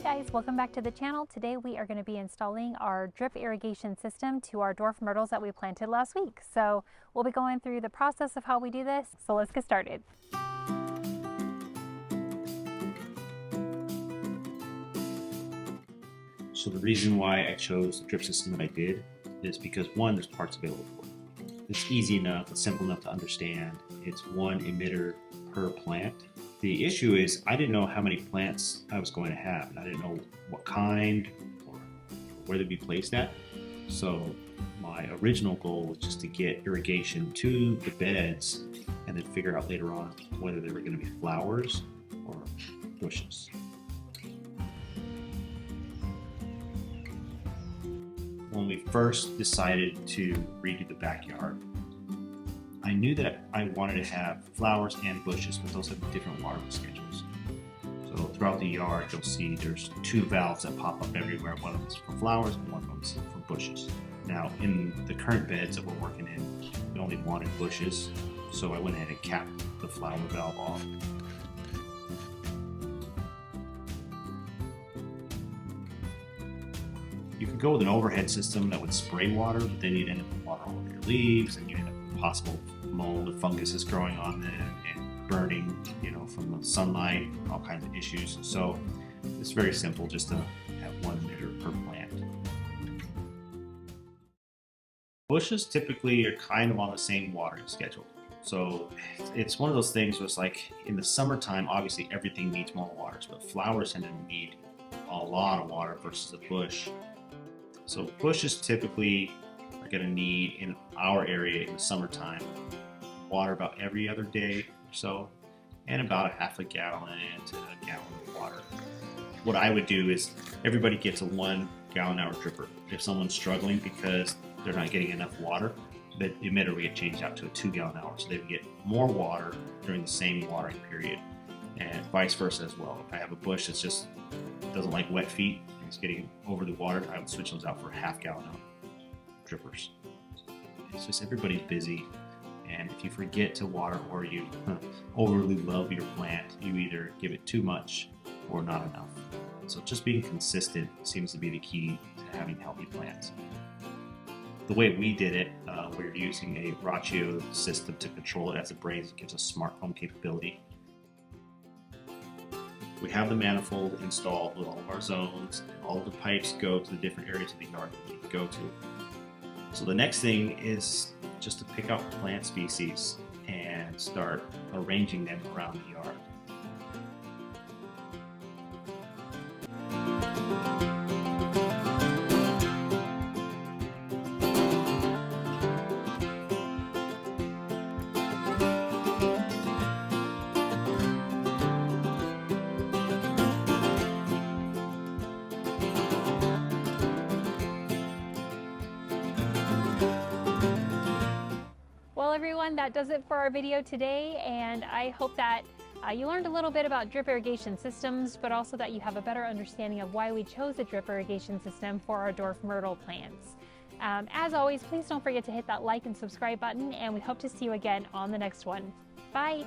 guys, welcome back to the channel. Today we are going to be installing our drip irrigation system to our dwarf myrtles that we planted last week. So we'll be going through the process of how we do this. So let's get started. So the reason why I chose the drip system that I did is because one, there's parts available for it. It's easy enough, it's simple enough to understand. It's one emitter per plant. The issue is I didn't know how many plants I was going to have, and I didn't know what kind or where they'd be placed at. So my original goal was just to get irrigation to the beds and then figure out later on whether they were going to be flowers or bushes. When we first decided to redo the backyard, I knew that I wanted to have flowers and bushes, but those have different watering schedules. So throughout the yard, you'll see there's two valves that pop up everywhere. One of them is for flowers and one of them is for bushes. Now, in the current beds that we're working in, we only wanted bushes, so I went ahead and capped the flower valve off. You could go with an overhead system that would spray water, but then you'd end up with water all over your leaves, and you'd end up with possible mold and funguses growing on them and burning, from the sunlight, all kinds of issues. So it's very simple, just to have one emitter per plant. Bushes typically are kind of on the same watering schedule. So it's one of those things where it's like in the summertime, obviously everything needs more water, but flowers tend to need a lot of water versus a bush. So bushes typically are going to need, in our area in the summertime, water about every other day or so, and about a half a gallon to a gallon of water. What I would do is everybody gets a 1 gallon hour dripper. If someone's struggling because they're not getting enough water, the emitter would get changed out to a 2 gallon hour, so they would get more water during the same watering period, and vice versa as well. If I have a bush that just doesn't like wet feet, it's getting over the water, I would switch those out for half gallon hour drippers. It's just everybody's busy, and if you forget to water or you overly love your plant, you either give it too much or not enough. So just being consistent seems to be the key to having healthy plants. The way we did it, we're using a ratio system to control it as a braze. It gives us smart home capability. We have the manifold installed with all of our zones, and all of the pipes go to the different areas of the yard that we need to go to. So the next thing is just to pick out plant species and start arranging them around the yard. Well everyone, that does it for our video today, and I hope that you learned a little bit about drip irrigation systems, but also that you have a better understanding of why we chose a drip irrigation system for our dwarf myrtle plants. As always, please don't forget to hit that like and subscribe button, and we hope to see you again on the next one. Bye!